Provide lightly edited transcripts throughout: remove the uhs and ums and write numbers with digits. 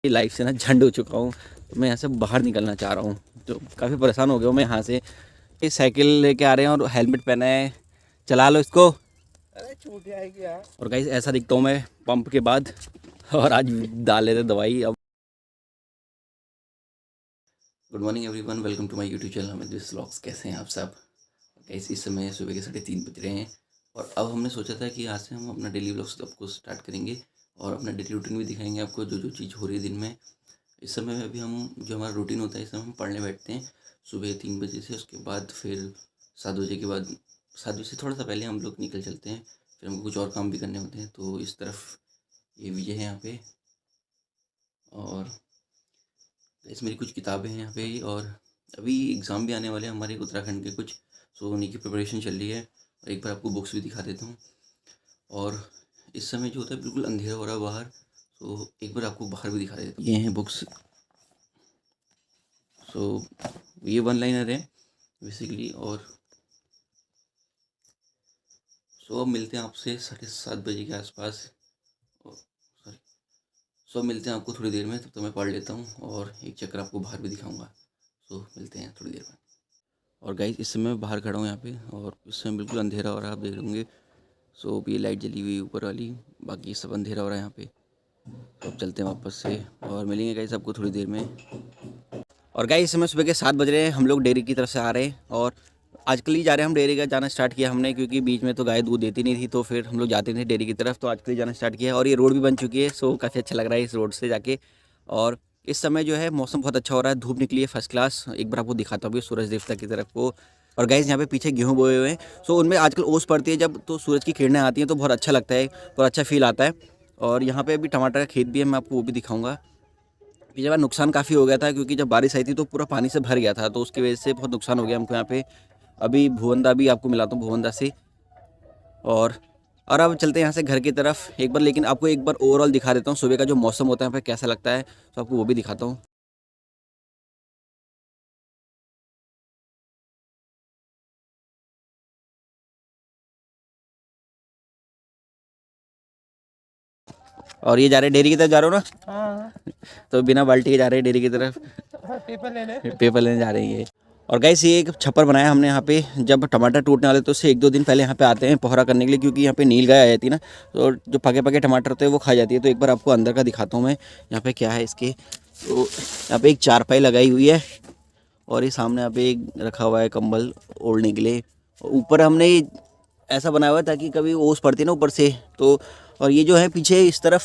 Life से ना झंड हो चुका हूँ। तो मैं यहाँ से बाहर निकलना चाह रहा हूँ। तो काफ़ी परेशान हो गया हूँ मैं यहाँ से। ये साइकिल लेके आ रहे हैं और हेलमेट पहना है, चला लो इसको। अरे छूट जाएगी यार। और गाइस ऐसा दिखता हूँ मैं पंप के बाद। और आज डाल लेते दवाई। अब good morning everyone, welcome to my YouTube channel Amit vlogs. कैसे हैं आप सब? गाइस इस समय सुबह के 3:30 बज रहे हैं और अब हमने सोचा था कि आज से हम अपना डेली व्लॉग्स आपको स्टार्ट करेंगे और अपना डेली रूटीन भी दिखाएंगे आपको, जो जो चीज़ हो रही है दिन में। इस समय में अभी हम जो हमारा रूटीन होता है, इस समय हम पढ़ने बैठते हैं सुबह 3 बजे से। उसके बाद फिर 7 बजे के बाद, 7 बजे से थोड़ा सा पहले हम लोग निकल चलते हैं। फिर हमको कुछ और काम भी करने होते हैं। तो इस तरफ ये विजय है यहाँ पे, और इस मेरी कुछ किताबें हैं यहाँ पे। और अभी एग्ज़ाम भी आने वाले हैं हमारे उत्तराखंड के कुछ, सो उन्हीं की प्रिपरेशन चल रही है। और एक बार आपको बुक्स भी दिखा देता हूँ। और इस समय जो होता है बिल्कुल अंधेरा हो रहा है बाहर, तो एक बार आपको बाहर भी दिखा देता हूँ। ये हैं बुक्स। सो ये वन लाइनर है बेसिकली। और सो अब मिलते हैं आपसे 7:30 बजे के आसपास। सॉरी, सो मिलते हैं आपको थोड़ी देर में। तब तक मैं पढ़ लेता हूँ और एक चक्कर आपको बाहर भी दिखाऊंगा। सो मिलते हैं थोड़ी देर में। और गाइस इस समय मैं बाहर खड़ा हूँ यहाँ पे, और इस समय बिल्कुल अंधेरा हो रहा है, आप देख होंगे। सो अभी लाइट जली हुई है ऊपर वाली, बाकी सब अंधेरा हो रहा है यहाँ पे। तो अब चलते हैं वापस से और मिलेंगे गाइस आपको थोड़ी देर में। और गाइस इस समय सुबह के 7 बज रहे हैं, हम लोग डेयरी की तरफ से आ रहे हैं। और आजकल ही जा रहे हैं हम डेयरी का जाना स्टार्ट किया हमने, क्योंकि बीच में तो गाय दूध देती नहीं थी, तो फिर हम लोग जाते थे डेयरी की तरफ। तो आजकल ही जाना स्टार्ट किया है और ये रोड भी बन चुकी है। सो काफ़ी अच्छा लग रहा है इस रोड से जाके। और इस समय जो है मौसम बहुत अच्छा हो रहा है, धूप निकली है फर्स्ट क्लास। एक बार आपको दिखाता हूँ सूरज देवता की तरफ को। और गाइस यहाँ पे पीछे गेहूँ बोए हुए हैं। सो उनमें आजकल ओस पड़ती है जब, तो सूरज की किरणें आती हैं तो बहुत अच्छा लगता है, बहुत अच्छा फील आता है। और यहाँ पे अभी टमाटर का खेत भी है, मैं आपको वो भी दिखाऊंगा। पिछली बार नुकसान काफ़ी हो गया था, क्योंकि जब बारिश आई थी तो पूरा पानी से भर गया था, तो उसकी वजह से बहुत नुकसान हो गया हमको यहाँ पे। अभी भुवनदा भी आपको मिलाता हूँ, भुवनदा से। और और अब चलते हैं यहाँ से घर की तरफ एक बार। लेकिन आपको एक बार ओवरऑल दिखा देता हूँ सुबह का जो मौसम होता है यहाँ पे कैसा लगता है, तो आपको वो भी दिखाता हूँ। और ये जा रहे डेयरी की तरफ, जा रहे हो ना? हाँ। तो बिना बाल्टी के जा रहे हैं डेयरी की तरफ। पेपर लेने जा रही है। और गाइस ये एक छप्पर बनाया हमने यहाँ पे, जब टमाटर टूटने वाले तो उससे 1-2 दिन पहले यहाँ पे आते हैं पहरा करने के लिए, क्योंकि यहाँ पे नील गाय आ जाती है ना, तो जो पके पके टमाटर होते हैं वो खा जाती है। तो एक बार आपको अंदर का दिखाता हूँ मैं, यहाँ पे क्या है इसके। तो यहाँ पे एक चारपाई लगाई हुई है, और ये सामने यहाँ पे एक रखा हुआ है कंबल ओढ़ने के लिए। ऊपर हमने ऐसा बनाया हुआ है ताकि कभी ओस पड़ती है ना ऊपर से तो। और ये जो है पीछे इस तरफ,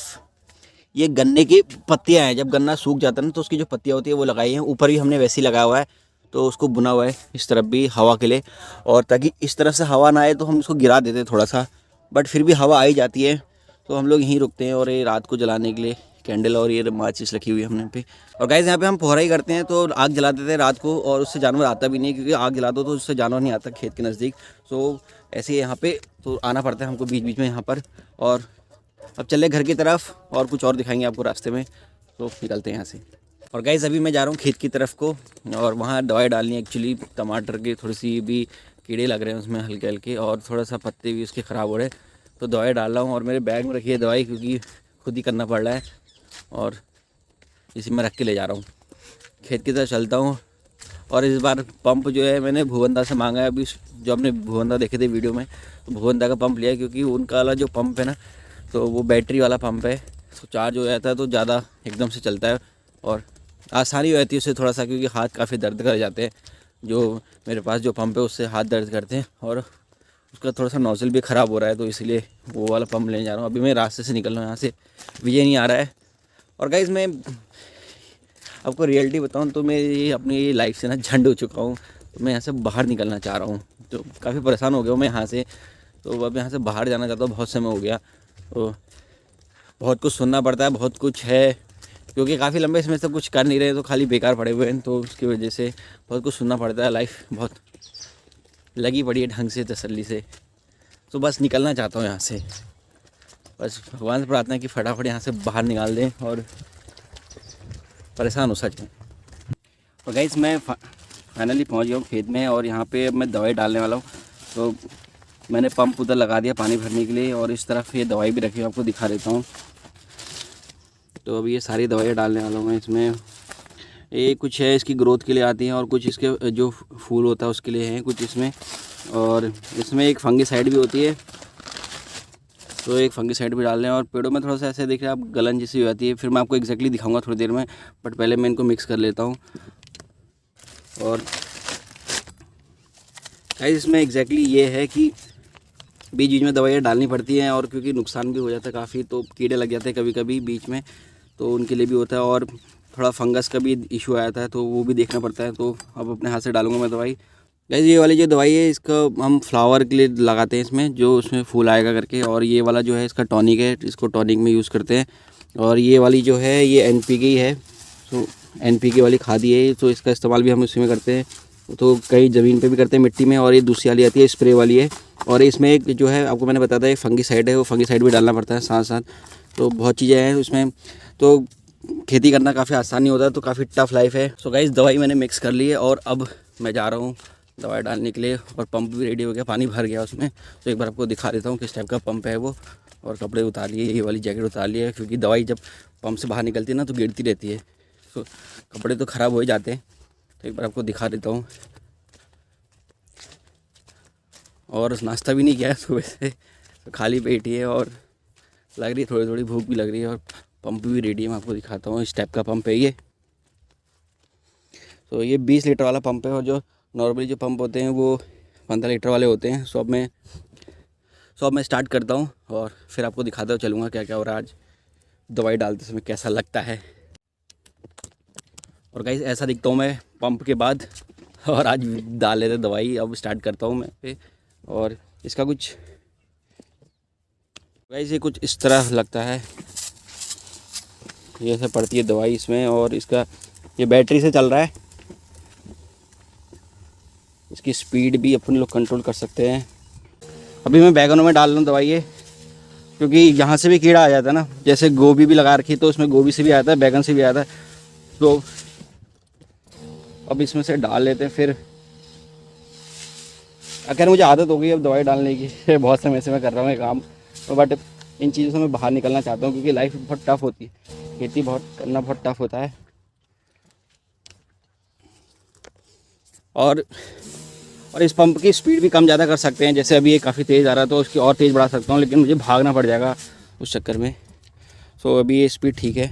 ये गन्ने की पत्तियां हैं, जब गन्ना सूख जाता है ना तो उसकी जो पत्तियां होती है वो लगाई हैं। ऊपर भी हमने वैसे ही लगाया हुआ है, तो उसको बुना हुआ है इस तरफ भी हवा के लिए। और ताकि इस तरफ से हवा ना आए तो हम इसको गिरा देते हैं थोड़ा सा, बट फिर भी हवा आई जाती है, तो हम लोग यहीं रुकते हैं। और ये रात को जलाने के लिए कैंडल और ये माचिस रखी हुई है हमने यहाँ पे। और गाइस यहाँ पे हम पोहरा ही करते हैं, तो आग जला देते हैं रात को, और उससे जानवर आता भी नहीं है, क्योंकि आग जला दो तो उससे जानवर नहीं आता खेत के नज़दीक। सो ऐसे ही यहाँ पे तो आना पड़ता है हमको बीच बीच में यहाँ पर। और अब चले घर की तरफ और कुछ और दिखाएंगे आपको रास्ते में, तो निकलते हैं यहाँ से। और गाइस अभी मैं जा रहा हूँ खेत की तरफ को, और वहाँ दवाई डालनी है एक्चुअली। टमाटर के थोड़ी सी भी कीड़े लग रहे हैं उसमें हल्के हल्के, और थोड़ा सा पत्ते भी उसके ख़राब हो रहे हैं, तो दवाई डाल रहा हूँ। और मेरे बैग में रखी है दवाई, क्योंकि खुद ही करना पड़ रहा है, और इसी में रख के ले जा रहा हूँ। खेत की तरफ चलता हूँ। और इस बार पंप जो है मैंने भुवनदा से मांगा है। अभी जो आपने भुवनदा देखे थे वीडियो में, तो भुवनदा का पंप लिया है, क्योंकि उनका वाला जो पंप है ना, तो वो बैटरी वाला पंप है। तो चार्ज हो जाता है तो ज़्यादा एकदम से चलता है, और आसानी हो जाती है उससे थोड़ा सा, क्योंकि हाथ काफ़ी दर्द कर जाते हैं। जो मेरे पास जो पंप है उससे हाथ दर्द करते हैं, और उसका थोड़ा सा नोजल भी ख़राब हो रहा है, तो इसलिए वो वाला पंप लेने जा रहा हूँ। अभी मैं रास्ते से निकल रहा हूँ यहाँ से, विजय नहीं आ रहा है। और गाइस मैं आपको रियलिटी बताऊँ तो मैं ये अपनी लाइफ से ना झंड हो चुका हूँ। तो मैं यहाँ से बाहर निकलना चाह रहा हूँ, तो काफ़ी परेशान हो गया हूँ मैं यहाँ से। तो अब यहाँ से बाहर जाना चाहता हूँ, बहुत समय हो गया। तो बहुत कुछ सुनना पड़ता है, बहुत कुछ है, क्योंकि काफ़ी लंबे समय से कुछ कर नहीं रहे, तो खाली बेकार पड़े हुए हैं, तो उसकी वजह से बहुत कुछ सुनना पड़ता है। लाइफ बहुत लगी पड़ी है ढंग से, तसल्ली से। तो बस निकलना चाहता हूँ यहाँ से। बस भगवान से प्रार्थना है कि फटाफट यहाँ से बाहर निकाल दें, और परेशान हो सच में। और गाइस मैं फाइनली पहुँच गया हूँ खेत में, और यहाँ पे मैं दवाई डालने वाला हूँ। तो मैंने पंप उधर लगा दिया पानी भरने के लिए, और इस तरफ ये दवाई भी रखी है, आपको दिखा देता हूँ। तो अभी ये सारी दवाइयाँ डालने वाला हूँ मैं इसमें। ये कुछ है इसकी ग्रोथ के लिए आती हैं और कुछ इसके जो फूल होता है उसके लिए हैं कुछ इसमें, और इसमें एक फंगिसाइड भी होती है, तो एक फंगिसाइड भी डाल लें। और पेड़ों में थोड़ा सा ऐसे देख रहे हैं आप गलन जैसी हो जाती है, फिर मैं आपको एग्जैक्टली दिखाऊंगा थोड़ी देर में, बट पहले मैं इनको मिक्स कर लेता हूँ। और गाइस इसमें एग्जैक्टली ये है कि बीच बीच में दवाइयाँ डालनी पड़ती हैं, और क्योंकि नुकसान भी हो जाता है काफ़ी, तो कीड़े लग जाते हैं कभी कभी बीच में, तो उनके लिए भी होता है, और थोड़ा फंगस का भी इशू आया था तो वो भी देखना पड़ता है। तो अब अपने हाथ से डालूंगा मैं दवाई। गाइस ये वाली जो दवाई है इसका हम फ्लावर के लिए लगाते हैं इसमें, जो उसमें फूल आएगा करके, और ये वाला जो है इसका टॉनिक है, इसको टॉनिक में यूज़ करते हैं। और ये वाली जो है ये NPK ही है, तो NPK वाली खाद है, तो इसका इस्तेमाल भी हम उसी में करते हैं, तो कई ज़मीन पे भी करते हैं मिट्टी में। और ये दूसरी वाली आती है स्प्रे वाली है, और इसमें एक जो है आपको मैंने बताया था एक फंगिसाइड है, वो फंगिसाइड भी डालना पड़ता है साथ साथ। तो बहुत चीज़ें हैं उसमें, तो खेती करना काफ़ी आसान नहीं होता, तो काफ़ी टफ लाइफ है। सो गाइस दवाई मैंने मिक्स कर ली है और अब मैं जा रहा हूँ दवाई डालने के लिए, और पंप भी रेडी हो गया, पानी भर गया उसमें। तो एक बार आपको दिखा देता हूँ किस टाइप का पंप है वो। और कपड़े उतार लिए, ये वाली जैकेट उतार ली है, क्योंकि दवाई जब पंप से बाहर निकलती है ना तो गिरती रहती है, तो कपड़े तो ख़राब हो ही जाते हैं। तो एक बार आपको दिखा देता हूँ। और नाश्ता भी नहीं किया है सुबह से, तो खाली पेट ही है, और लग रही है थोड़ी थोड़ी भूख भी लग रही है, और पंप भी रेडी है। मैं आपको दिखाता हूँ, इस टाइप का पंप है ये। तो ये 20 लीटर वाला पंप है, और जो नॉर्मली जो पंप होते हैं वो 15 लीटर वाले होते हैं। सो अब मैं स्टार्ट करता हूँ और फिर आपको दिखाता हूँ चलूँगा क्या क्या हो रहा है आज दवाई डालते समय, कैसा लगता है। और गाइस ऐसा दिखता हूँ मैं पंप के बाद, और आज डाल लेते दवाई। अब स्टार्ट करता हूँ मैं पे, और इसका कुछ गाइस ये कुछ इस तरह लगता है, ये सब पड़ती है दवाई इसमें, और इसका ये बैटरी से चल रहा है। इसकी स्पीड भी अपन लोग कंट्रोल कर सकते हैं। अभी मैं बैगनों में डाल रहा हूँ दवाई ये, क्योंकि यहाँ से भी कीड़ा आ जाता है ना, जैसे गोभी भी लगा रखी तो उसमें गोभी से भी आता है, बैगन से भी आता है। तो अब इसमें से डाल लेते हैं। फिर अगर मुझे आदत हो गई अब दवाई डालने की बहुत समय से मैं कर रहा हूँ ये काम, तो बट इन चीज़ों से मैं बाहर निकलना चाहता हूँ, क्योंकि लाइफ बहुत टफ होती है, खेती बहुत करना बहुत टफ होता है। और इस पंप की स्पीड भी कम ज़्यादा कर सकते हैं, जैसे अभी ये काफ़ी तेज़ आ रहा है तो उसकी और तेज़ बढ़ा सकता हूँ, लेकिन मुझे भागना पड़ जाएगा उस चक्कर में। सो अभी ये स्पीड ठीक है।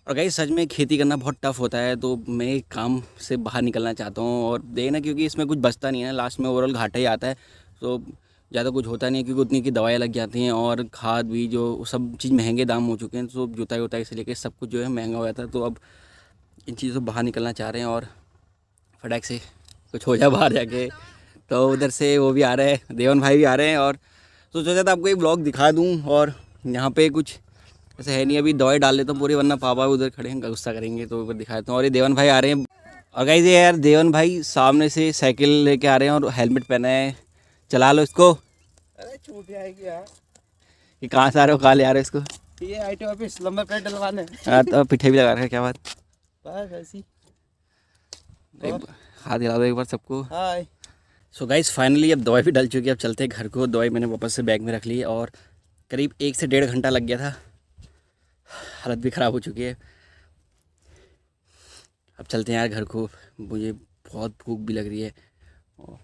और गाइस सच में खेती करना बहुत टफ होता है, तो मैं काम से बाहर निकलना चाहता हूँ। और देखना, क्योंकि इसमें कुछ बचता नहीं है ना, लास्ट में ओवरऑल घाटा ही आता है। तो ज़्यादा कुछ होता नहीं है, क्योंकि उतनी की दवाइयाँ लग जाती हैं, और खाद भी जो सब चीज़ महंगे दाम हो चुके हैं, तो जुताई उताई से लेकर सब कुछ जो है महंगा हो जाता है। तो अब इन चीज़ों से बाहर निकलना चाह रहे हैं, और फटाक से कुछ हो जाए बाहर जाके। तो उधर से वो भी आ रहे हैं, देवन भाई भी आ रहे हैं, और तो सोचा था आपको एक ब्लॉग दिखा दूँ। और यहाँ पे कुछ ऐसे है नहीं, अभी दवाई डाल लेता हूँ पूरी, वरना पापा उधर खड़े हैं गुस्सा करेंगे, तो ऊपर दिखा देता हूँ। और ये देवन भाई आ रहे हैं, और गाइस ये यार देवन भाई सामने से साइकिल लेके आ रहे हैं, और हेलमेट पहना है। चला लो इसको। अरे छूट जाएगी यार। ये कहाँ से आ रहे हो, कहाँ ले आ रहे हो इसको? ये IT ऑफिस नंबर प्लेट डलवाने। हाँ तो पीछे भी लगा रखा है, क्या बात? बस ऐसी। हाथ हिला दो एक बार सबको। हाय। सो गाइस फाइनली अब दवाई भी डल चुकी है, अब चलते हैं घर को। दवाई मैंने वापस से बैग में रख ली है, और करीब 1 से 1.5 घंटा लग गया था, हालत भी ख़राब हो चुकी है। अब चलते हैं यार घर को, मुझे बहुत भूख भी लग रही है, और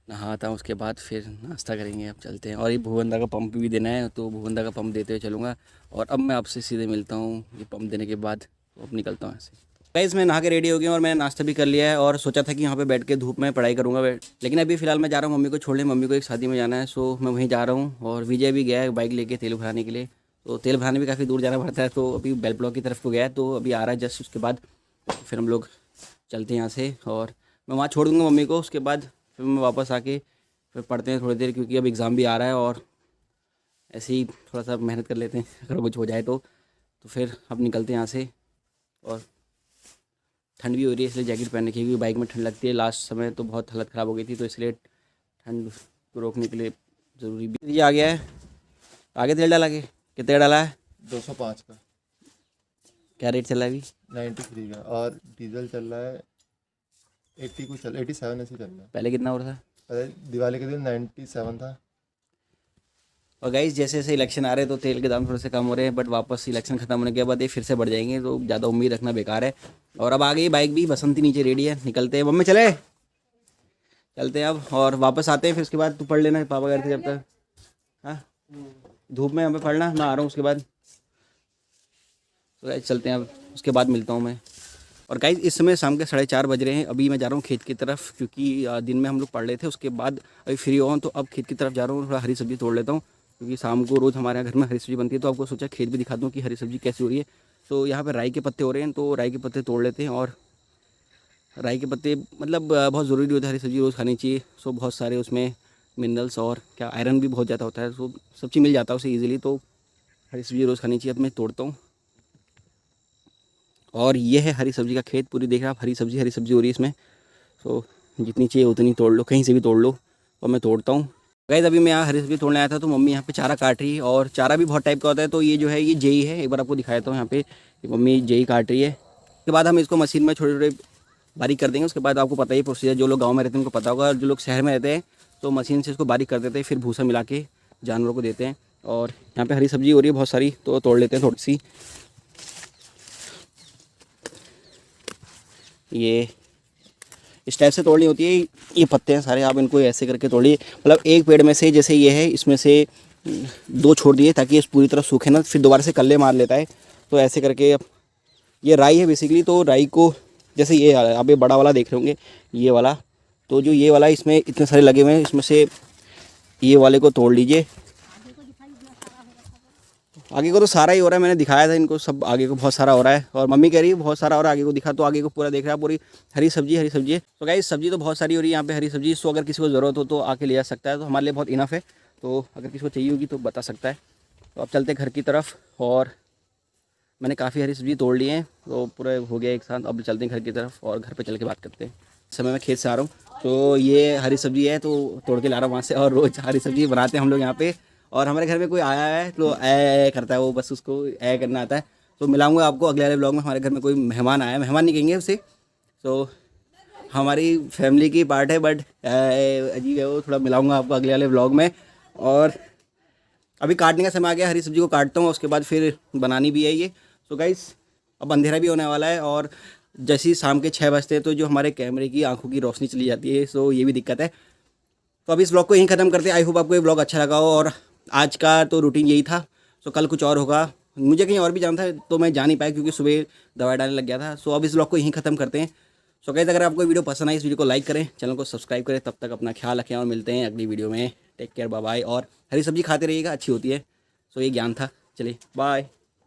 नहाता हूँ उसके बाद फिर नाश्ता करेंगे। अब चलते हैं, और ये भुवनदा का पंप भी देना है, तो भुवनदा का पंप देते हुए चलूँगा। और अब मैं आपसे सीधे मिलता हूँ ये पंप देने के बाद, तो अब निकलता हूँ ऐसे। गाइस मैं नहा के रेडी हो गया, और मैंने नाश्ता भी कर लिया है, और सोचा था कि यहाँ पे बैठ के धूप में पढ़ाई करूँगा, लेकिन अभी फ़िलहाल मैं जा रहा हूँ मम्मी को छोड़ने। मम्मी को एक शादी में जाना है, सो मैं वहीं जा रहा हूँ। और विजय भी गया है बाइक लेके तेल भराने के लिए, तो तेल भराने भी काफ़ी दूर जाना पड़ता है, तो अभी बेल ब्लॉक की तरफ को गया है, तो अभी आ रहा है जस्ट। उसके बाद फिर हम लोग चलते हैं यहाँ से, और मैं वहाँ छोड़ दूँगा मम्मी को। उसके बाद फिर मैं वापस आके फिर पढ़ते हैं थोड़ी देर, क्योंकि अब एग्ज़ाम भी आ रहा है, और ऐसे ही थोड़ा सा मेहनत कर लेते हैं, अगर कुछ हो जाए तो फिर अब निकलते हैं यहाँ से। और ठंड भी हो रही है, इसलिए जैकेट पहन रखी है, क्योंकि बाइक में ठंड लगती है। लास्ट समय तो बहुत हालत ख़राब हो गई थी, तो इसलिए ठंड को रोकने के लिए ज़रूरी भी। ये आ गया है, आगे तेल डाला के कितने डाला है? 205 का। क्या रेट चल रहा है अभी? 93 का। और डीजल चल रहा है 87 ऐसे चल रहा है। पहले कितना हो रहा था? अरे दिवाली के दिन 97 था। और गाइस जैसे जैसे इलेक्शन आ रहे हैं तो तेल के दाम थोड़े से कम हो रहे हैं, बट वापस इलेक्शन खत्म होने के बाद ये फिर से बढ़ जाएंगे, तो ज़्यादा उम्मीद रखना बेकार है। और अब आ गई बाइक भी, बसंती नीचे रेडी है, निकलते हैं। मम्मी चले, चलते हैं अब और वापस आते हैं। फिर उसके बाद तू पढ़ लेना, पापा गए थे जब तक। हाँ, धूप में यहाँ पे पढ़ना, मैं आ रहा हूँ उसके बाद। तो गाइस चलते हैं अब, उसके बाद मिलता हूँ मैं। और गाइस इस समय शाम के 4:30 बज रहे हैं। अभी मैं जा रहा हूँ खेत की तरफ, क्योंकि दिन में हम लोग पढ़ रहे थे, उसके बाद अभी फ्री हुआ हूँ तो अब खेत की तरफ जा रहा हूँ। थोड़ा हरी सब्जी तोड़ लेता हूँ, क्योंकि शाम को रोज़ हमारे यहाँ घर में हरी सब्जी बनती है। तो आपको सोचा खेत भी दिखा दूँ कि हरी सब्जी कैसी हो रही है। तो यहाँ पर राई के पत्ते हो रहे हैं, तो राई के पत्ते तोड़ लेते हैं। और राई के पत्ते मतलब बहुत ज़रूरी होता है, हरी सब्जी रोज़ खानी चाहिए। सो बहुत सारे उसमें मिनरल्स और क्या आयरन भी बहुत ज़्यादा होता है, सो सब चीज़ मिल जाता है उसे ईजिली। तो हरी सब्जी रोज़ खानी चाहिए। अब मैं तोड़ता हूँ। और ये है हरी सब्जी का खेत, पूरी देख रहे हैं आप, हरी सब्जी हो रही है इसमें। तो जितनी चाहिए उतनी तोड़ लो, कहीं से भी तोड़ लो। और मैं तोड़ता हूँ। गाइस अभी मैं यहाँ हरी सब्जी तोड़ने आया था, तो मम्मी यहाँ पे चारा काट रही है। और चारा भी बहुत टाइप का होता है। तो ये जो है ये जेई है, एक बार आपको दिखाया था यहाँ पे, मम्मी जेई काट रही है। उसके बाद हम इसको मशीन में छोटे छोटे बारीक कर देंगे। उसके बाद आपको पता ही प्रोसीजर, जो लोग गाँव में रहते हैं उनको पता होगा, और जो लोग शहर में रहते हैं तो मशीन से इसको बारीक कर देते हैं, फिर भूसा मिला के जानवरों को देते हैं। और यहाँ पे हरी सब्जी हो रही है बहुत सारी, तो तोड़ लेते हैं थोड़ी सी। ये इस टाइप से तोड़नी होती है। ये पत्ते हैं सारे, आप इनको ऐसे करके तोड़िए। मतलब एक पेड़ में से जैसे ये है, इसमें से 2 छोड़ दिए ताकि ये पूरी तरह सूखे ना, फिर दोबारा से कल्ले मार लेता है। तो ऐसे करके अब ये राई है बेसिकली। तो राई को जैसे ये आप ये बड़ा वाला देख रहे होंगे, ये वाला, तो जो ये वाला इसमें इतने सारे लगे हुए हैं, इसमें से ये वाले को तोड़ लीजिए। आगे को तो सारा ही हो रहा है, मैंने दिखाया था इनको सब, आगे को बहुत सारा हो रहा है। और मम्मी कह रही है बहुत सारा हो रहा है, आगे को दिखा, तो आगे को पूरा देख रहा है, पूरी हरी सब्जी है। तो गाइस सब्जी तो बहुत सारी हो रही है यहाँ पे, हरी सब्जी। सो अगर किसी को ज़रूरत हो तो आके ले जा सकता है, तो हमारे लिए बहुत इनफ है। तो अगर किसी को चाहिए होगी तो बता सकता है। तो अब चलते घर की तरफ, और मैंने काफ़ी हरी सब्जी तोड़ ली है, तो पूरा हो गया एक साथ। अब चलते हैं घर की तरफ और घर पर चल के बात करते हैं। इस समय मैं खेत से आ रहा हूँ, तो ये हरी सब्जी है, तो तोड़ के ला रहा हूँ वहाँ से। और रोज़ हरी सब्जी बनाते हैं हम लोग यहाँ पे। और हमारे घर में कोई आया है तो ऐ करता है वो, बस उसको ऐ करना आता है। तो मिलाऊंगा आपको अगले वाले ब्लॉग में। हमारे घर में कोई मेहमान आया है, मेहमान नहीं कहेंगे उसे, तो हमारी फैमिली की पार्ट है, बट अजीब है वो। थोड़ा मिलाऊंगा आपको अगले वाले ब्लॉग में। और अभी काटने का समय आ गया, हरी सब्जी को काटता हूँ, उसके बाद फिर बनानी भी है ये। सो गाइस अब अंधेरा भी होने वाला है, और जैसे ही शाम के 6 बजते हैं तो जो हमारे कैमरे की आंखों की रोशनी चली जाती है। सो ये भी दिक्कत है। तो अभी इस ब्लॉग को यहीं ख़त्म करते हैं। आई होप आपको ये ब्लॉग अच्छा लगा हो। और आज का तो रूटीन यही था। सो कल कुछ और होगा। मुझे कहीं और भी जाना था, तो मैं जा नहीं पाया क्योंकि सुबह दवाई डालने लग गया था। सो अब इस ब्लॉग को यहीं ख़त्म करते हैं। सो गाइस अगर आपको वीडियो पसंद आई, इस वीडियो को लाइक करें, चैनल को सब्सक्राइब करें। तब तक अपना ख्याल रखें और मिलते हैं अगली वीडियो में। Take care, bye bye. और हरी सब्जी खाते रहिएगा, अच्छी होती है। सो ये ज्ञान था। चलिए बाय।